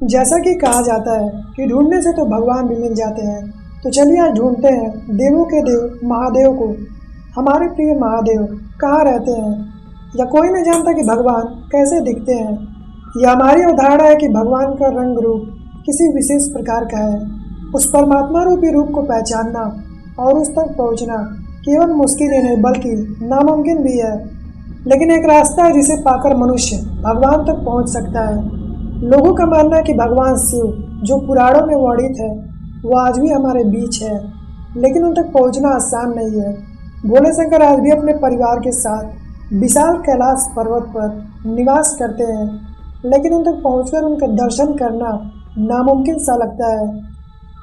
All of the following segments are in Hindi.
जैसा कि कहा जाता है कि ढूंढने से तो भगवान भी मिल जाते हैं, तो चलिए आज ढूंढते हैं देवों के देव महादेव को। हमारे प्रिय महादेव कहाँ रहते हैं, या कोई नहीं जानता कि भगवान कैसे दिखते हैं। यह हमारी अवधारणा है कि भगवान का रंग रूप किसी विशेष प्रकार का है। उस परमात्मा रूपी रूप को पहचानना और उस तक पहुंचना केवल मुश्किल ही नहीं बल्कि नामुमकिन भी है। लेकिन एक रास्ता है जिसे पाकर मनुष्य भगवान तक पहुंच सकता है। लोगों का मानना है कि भगवान शिव जो पुराणों में वर्णित है वो आज भी हमारे बीच है, लेकिन उन तक पहुंचना आसान नहीं है। भोले शंकर आज भी अपने परिवार के साथ विशाल कैलाश पर्वत पर निवास करते हैं, लेकिन उन तक पहुंचकर उनका दर्शन करना नामुमकिन सा लगता है।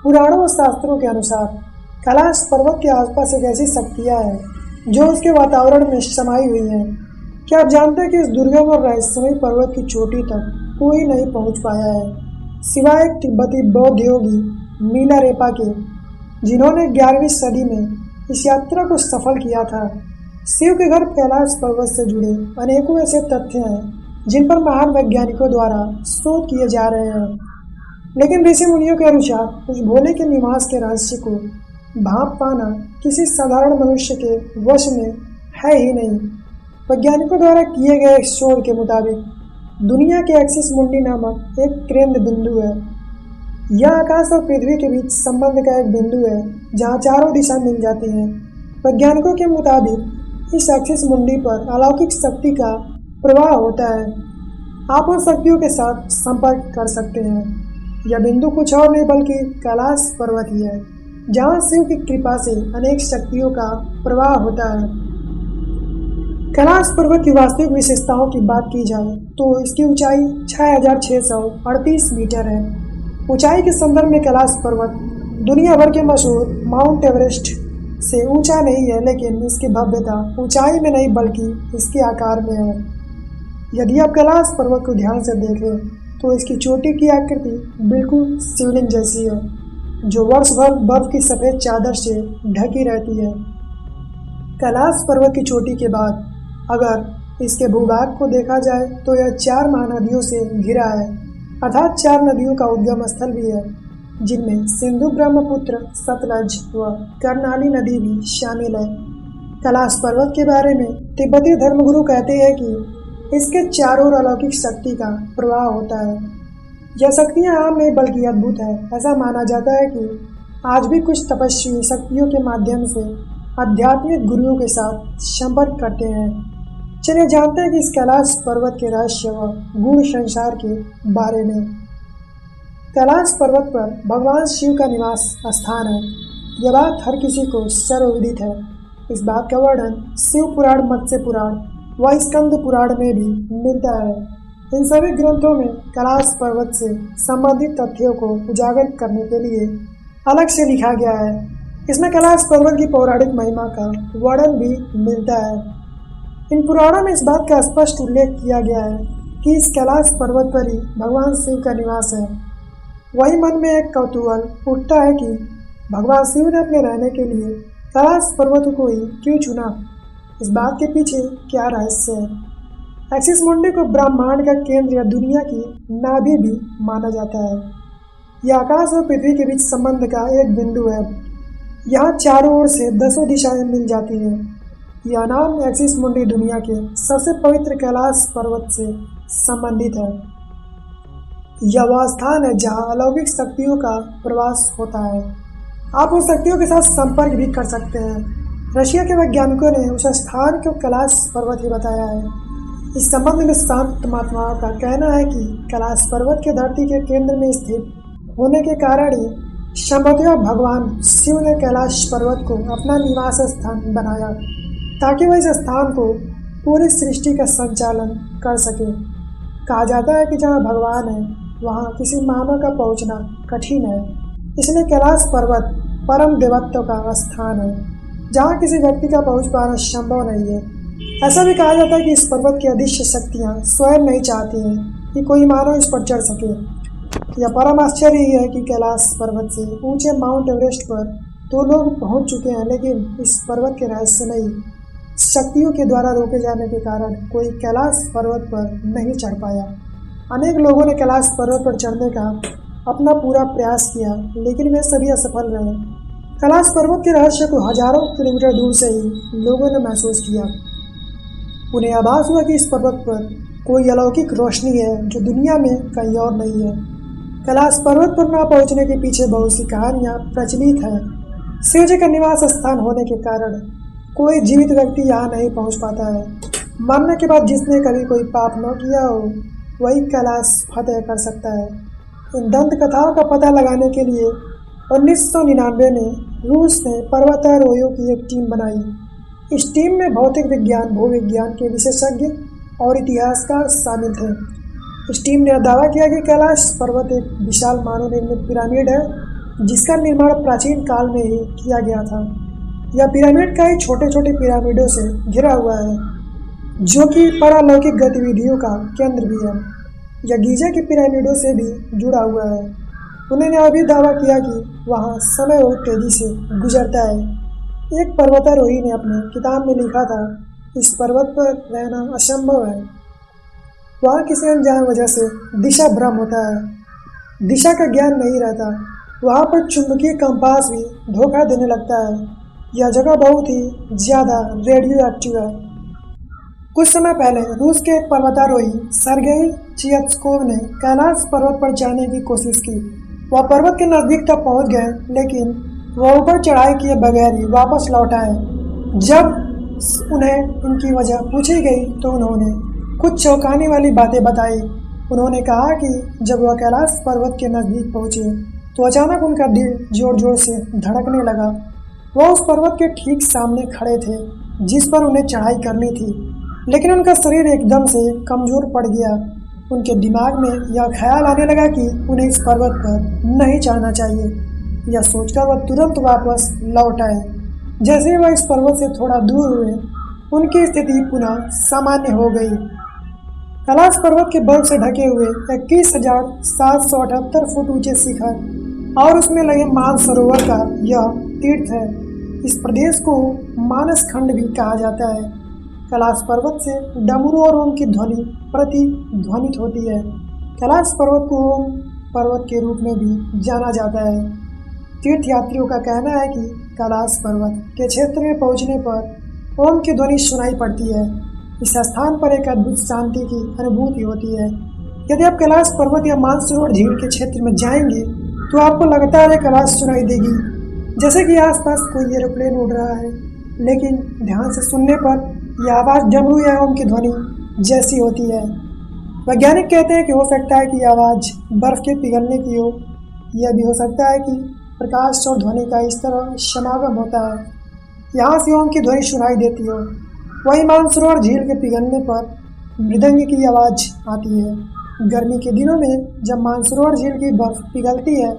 पुराणों और शास्त्रों के अनुसार कैलाश पर्वत के आसपास एक ऐसी शक्तियाँ हैं जो उसके वातावरण में समाई हुई हैं। क्या आप जानते हैं कि इस दुर्गम और रहस्यमयी पर्वत की चोटी तक कोई नहीं पहुंच पाया है, सिवाय एक तिब्बती बौद्ध योगी मीलारेपा के, जिन्होंने 11वीं सदी में इस यात्रा को सफल किया था। शिव के घर कैलाश पर्वत से जुड़े अनेकों ऐसे तथ्य हैं जिन पर महान वैज्ञानिकों द्वारा शोध किए जा रहे हैं, लेकिन ऋषि मुनियों के अनुसार उस भोले के निवास के रहस्य को भांप पाना किसी साधारण मनुष्य के वश में है ही नहीं। वैज्ञानिकों द्वारा किए गए शोध के मुताबिक दुनिया के एक्सिस मुंडी नामक एक केंद्र बिंदु है। यह आकाश और पृथ्वी के बीच संबंध का एक बिंदु है जहां चारों दिशा मिल जाती हैं। वैज्ञानिकों के मुताबिक इस एक्सिस मुंडी पर अलौकिक शक्ति का प्रवाह होता है। आप उन शक्तियों के साथ संपर्क कर सकते हैं। यह बिंदु कुछ और नहीं बल्कि कैलाश पर्वत ही है, जहां शिव की कृपा से अनेक शक्तियों का प्रवाह होता है। कैलाश पर्वत की वास्तविक विशेषताओं की बात की जाए तो इसकी ऊंचाई 6,638 मीटर है। ऊंचाई के संदर्भ में कैलाश पर्वत दुनिया भर के मशहूर माउंट एवरेस्ट से ऊंचा नहीं है, लेकिन इसकी भव्यता ऊंचाई में नहीं बल्कि इसके आकार में है। यदि आप कैलाश पर्वत को ध्यान से देखें तो इसकी चोटी की आकृति बिल्कुल शिवलिंग जैसी है, जो वर्ष भर बर्फ की सफ़ेद चादर से ढकी रहती है। कैलाश पर्वत की चोटी के बाद अगर इसके भूभाग को देखा जाए तो यह 4 महानदियों से घिरा है, अर्थात 4 नदियों का उद्गम स्थल भी है, जिनमें सिंधु, ब्रह्मपुत्र, सतलज व कर्णाली नदी भी शामिल है। कैलाश पर्वत के बारे में तिब्बती धर्मगुरु कहते हैं कि इसके चारों ओर अलौकिक शक्ति का प्रवाह होता है। यह शक्तियाँ आम नहीं बल्कि अद्भुत है। ऐसा माना जाता है कि आज भी कुछ तपस्वी शक्तियों के माध्यम से आध्यात्मिक गुरुओं के साथ संपर्क करते हैं। चलिए जानते हैं कि इस कैलाश पर्वत के रहस्य व गूढ़ संसार के बारे में। कैलाश पर्वत पर भगवान शिव का निवास स्थान है। यह बात हर किसी को सर्वविदित है। इस बात का वर्णन शिव पुराण, मत्स्य पुराण व स्कंद पुराण में भी मिलता है। इन सभी ग्रंथों में कैलाश पर्वत से संबंधित तथ्यों को उजागर करने के लिए अलग से लिखा गया है। इसमें कैलाश पर्वत की पौराणिक महिमा का वर्णन भी मिलता है। इन पुराणों में इस बात का स्पष्ट उल्लेख किया गया है कि इस कैलाश पर्वत पर ही भगवान शिव का निवास है। वही मन में एक कौतूहल उठता है कि भगवान शिव ने अपने रहने के लिए कैलाश पर्वत को ही क्यों चुना। इस बात के पीछे क्या रहस्य है। एक्सिस मुंडी को ब्रह्मांड का केंद्र या दुनिया की नाभि भी माना जाता है। यह आकाश और पृथ्वी के बीच संबंध का एक बिंदु है। यहाँ चारों ओर से 10 दिशाएं मिल जाती हैं। यह नाम एक्सिस मुंडी दुनिया के सबसे पवित्र कैलाश पर्वत से संबंधित है। यह वह स्थान है जहाँ अलौकिक शक्तियों का प्रवास होता है। आप उन शक्तियों के साथ संपर्क भी कर सकते हैं। रशिया के वैज्ञानिकों ने उस स्थान को कैलाश पर्वत ही बताया है। इस संबंध में शांत महात्माओं का कहना है कि कैलाश पर्वत के धरती के केंद्र में स्थित होने के कारण ही संभवतः भगवान शिव ने कैलाश पर्वत को अपना निवास स्थान बनाया, ताकि वह इस स्थान को पूरी सृष्टि का संचालन कर सके। कहा जाता है कि जहाँ भगवान है वहाँ किसी मानव का पहुँचना कठिन है, इसलिए कैलाश पर्वत परम देवत्व का स्थान है जहाँ किसी व्यक्ति का पहुँच पाना संभव नहीं है। ऐसा भी कहा जाता है कि इस पर्वत की अदृश्य शक्तियाँ स्वयं नहीं चाहती हैं कि कोई मानव इस पर चढ़ सके। यह परम आश्चर्य ही है कि कैलाश पर्वत से ऊंचे माउंट एवरेस्ट पर तो लोग पहुंच चुके हैं, लेकिन इस पर्वत के रहस्य नहीं शक्तियों के द्वारा रोके जाने के कारण कोई कैलाश पर्वत पर नहीं चढ़ पाया। अनेक लोगों ने कैलाश पर्वत पर चढ़ने का अपना पूरा प्रयास किया, लेकिन वे सभी असफल रहे। कैलाश पर्वत के रहस्य को हजारों किलोमीटर दूर से ही लोगों ने महसूस किया। उन्हें आभास हुआ कि इस पर्वत पर कोई अलौकिक रोशनी है जो दुनिया में कहीं और नहीं है। कैलाश पर्वत पर न पहुंचने के पीछे बहुत सी कहानियां प्रचलित हैं। शिव जी का निवास स्थान होने के कारण कोई जीवित व्यक्ति यहाँ नहीं पहुंच पाता है। मरने के बाद जिसने कभी कोई पाप न किया हो वही कैलाश फतेह कर सकता है। इन दंत कथाओं का पता लगाने के लिए 1999 में रूस ने पर्वतारोहियों की एक टीम बनाई। इस टीम में भौतिक विज्ञान, भूविज्ञान के विशेषज्ञ और इतिहासकार शामिल थे। इस टीम ने दावा किया कि कैलाश पर्वत एक विशाल मानव निर्मित पिरामिड है, जिसका निर्माण प्राचीन काल में ही किया गया था। यह पिरामिड कई छोटे छोटे पिरामिडों से घिरा हुआ है, जो कि पारलौकिक गतिविधियों का केंद्र भी है। यह गीजा के पिरामिडों से भी जुड़ा हुआ है। उन्होंने यह भी दावा किया कि वहाँ समय बहुत तेजी से गुजरता है। एक पर्वतारोही ने अपने किताब में लिखा था, इस पर्वत पर रहना असंभव है। वहाँ किसी अनजान वजह से दिशा भ्रम होता है, दिशा का ज्ञान नहीं रहता। वहाँ पर चुंबकीय कंपास भी धोखा देने लगता है। यह जगह बहुत ही ज़्यादा रेडियो एक्टिव है। कुछ समय पहले रूस के पर्वतारोही सर्गेई चियत्स्कोव ने कैलाश पर्वत पर चढ़ने की कोशिश की। वह पर्वत के नज़दीक तक पहुंच गए, लेकिन वह ऊपर चढ़ाई किए बगैर ही वापस लौट आए। जब उन्हें उनकी वजह पूछी गई तो उन्होंने कुछ चौंकाने वाली बातें बताई। उन्होंने कहा कि जब वह कैलाश पर्वत के नज़दीक पहुंचे तो अचानक उनका दिल जोर जोर से धड़कने लगा। वह उस पर्वत के ठीक सामने खड़े थे जिस पर उन्हें चढ़ाई करनी थी, लेकिन उनका शरीर एकदम से कमज़ोर पड़ गया। उनके दिमाग में यह ख्याल आने लगा कि उन्हें इस पर्वत पर नहीं चढ़ना चाहिए। यह सोचकर वह तुरंत वापस लौट आए। जैसे ही वह इस पर्वत से थोड़ा दूर हुए, उनकी स्थिति पुनः सामान्य हो गई। कैलाश पर्वत के बर्फ से ढके हुए 21,778 फुट ऊंचे शिखर और उसमें लगे मानसरोवर का यह तीर्थ है। इस प्रदेश को मानसखंड भी कहा जाता है। कैलाश पर्वत से डमरू और ओम की ध्वनि प्रतिध्वनित होती है। कैलाश पर्वत को ओम पर्वत के रूप में भी जाना जाता है। तीर्थयात्रियों का कहना है कि कैलाश पर्वत के क्षेत्र में पहुंचने पर ओम की ध्वनि सुनाई पड़ती है। इस स्थान पर एक अद्भुत शांति की अनुभूति होती है। यदि आप कैलाश पर्वत या मानसरोवर झील के क्षेत्र में जाएंगे तो आपको लगातार एक आवाज़ सुनाई देगी, जैसे कि आसपास कोई एरोप्लेन उड़ रहा है, लेकिन ध्यान से सुनने पर यह आवाज़ डमरू या ओम की ध्वनि जैसी होती है। वैज्ञानिक कहते हैं कि हो सकता है कि आवाज़ बर्फ़ के पिघलने की हो। यह भी हो सकता है कि प्रकाश और ध्वनि का इस तरह समागम होता है, यहाँ से ओम की ध्वनि सुनाई देती हो। वही मानसरोवर झील के पिघलने पर मृदंग की आवाज़ आती है। गर्मी के दिनों में जब मानसरोवर झील की बर्फ़ पिघलती है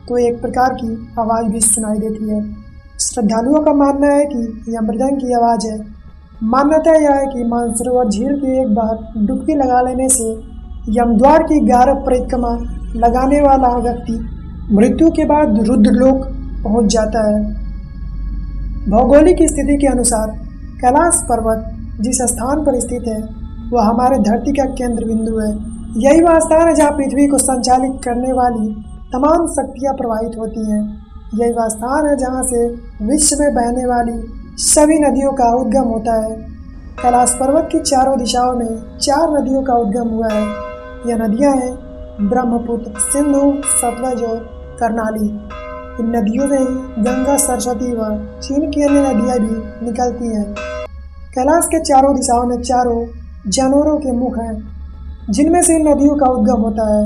तो एक प्रकार की आवाज़ भी सुनाई देती है। श्रद्धालुओं का मानना है कि यह मृदंग की आवाज़ है। मान्यता यह है कि मानसरोवर झील की एक बार डुबकी लगा लेने से यमद्वार की 11 परिक्रमा लगाने वाला व्यक्ति मृत्यु के बाद रुद्रलोक पहुंच जाता है। भौगोलिक स्थिति के अनुसार कैलाश पर्वत जिस स्थान पर स्थित है वह हमारे धरती का केंद्र बिंदु है। यही वह स्थान है जहाँ पृथ्वी को संचालित करने वाली तमाम शक्तियाँ प्रवाहित होती हैं। यही वह स्थान है जहाँ से विश्व में बहने वाली सभी नदियों का उद्गम होता है। कैलाश पर्वत की चारों दिशाओं में 4 नदियों का उद्गम हुआ है। यह नदियाँ हैं ब्रह्मपुत्र, सिंधु, सतलज और करनाली। इन नदियों में ही गंगा, सरस्वती व चीन की अन्य नदियाँ भी निकलती हैं। कैलाश के चारों दिशाओं में 4 जानवरों के मुख हैं, जिनमें से इन नदियों का उद्गम होता है।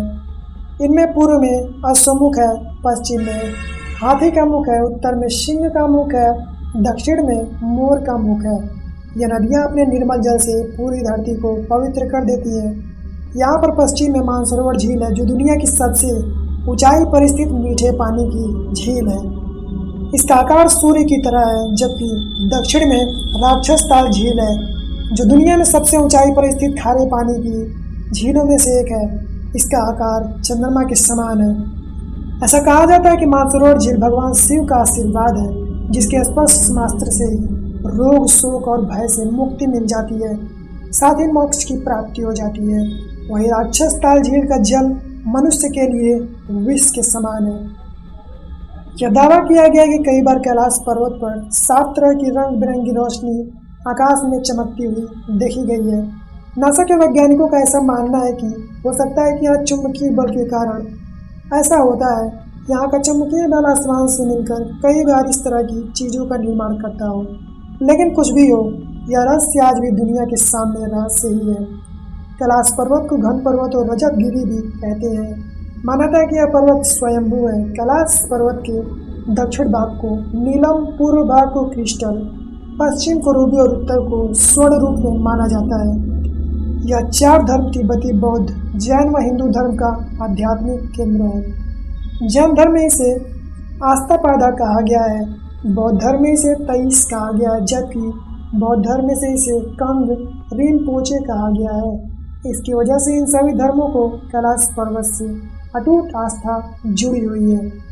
इनमें पूर्व में अश्वमुख है, पश्चिम में हाथी का मुख है, उत्तर में सिंह का मुख है, दक्षिण में मोर का मुख है। यह नदियाँ अपने निर्मल जल से पूरी धरती को पवित्र कर देती हैं। यहाँ पर पश्चिम में मानसरोवर झील है, जो दुनिया की सबसे ऊंचाई पर स्थित मीठे पानी की झील है। इसका आकार सूर्य की तरह है, जबकि दक्षिण में राक्षस ताल झील है, जो दुनिया में सबसे ऊंचाई पर स्थित खारे पानी की झीलों में से एक है। इसका आकार चंद्रमा के समान है। ऐसा कहा जाता है कि मानसरोवर झील भगवान शिव का आशीर्वाद है, जिसके स्पर्श मात्र से रोग, शोक और भय से मुक्ति मिल जाती है, साथ ही मोक्ष की प्राप्ति हो जाती है। वही राक्षस ताल झील का जल मनुष्य के लिए विष के समान है। यह दावा किया गया कि कई बार कैलाश पर्वत पर 7 तरह की रंग बिरंगी रोशनी आकाश में चमकती हुई देखी गई है। नासा के वैज्ञानिकों का ऐसा मानना है कि हो सकता है कि यहाँ चुंबकीय बल के कारण ऐसा होता है। यहाँ का चुंबकीय बल आसमान से मिलकर कई बार इस तरह की चीज़ों का निर्माण करता हो। लेकिन कुछ भी हो, यह रहस्य आज भी दुनिया के सामने रहस्य ही है। कैलाश पर्वत को घन पर्वत और रजत गिरी भी कहते हैं। मान्यता है कि यह पर्वत स्वयंभू है। कैलाश पर्वत के दक्षिण भाग को नीलम, पूर्व भाग को क्रिस्टल, पश्चिम को रूबी और उत्तर को स्वर्ण रूप में माना जाता है। यह 4 धर्म तिब्बती, बौद्ध, जैन व हिंदू धर्म का आध्यात्मिक केंद्र है। जैन धर्म में इसे आस्था पैदा कहा गया है, बौद्ध धर्म में इसे तेईस कहा गया है, जबकि बौद्ध धर्म में से इसे कंग रिनपोचे कहा गया है। इसकी वजह से इन सभी धर्मों को कैलाश पर्वत से अटूट आस्था जुड़ी हुई है।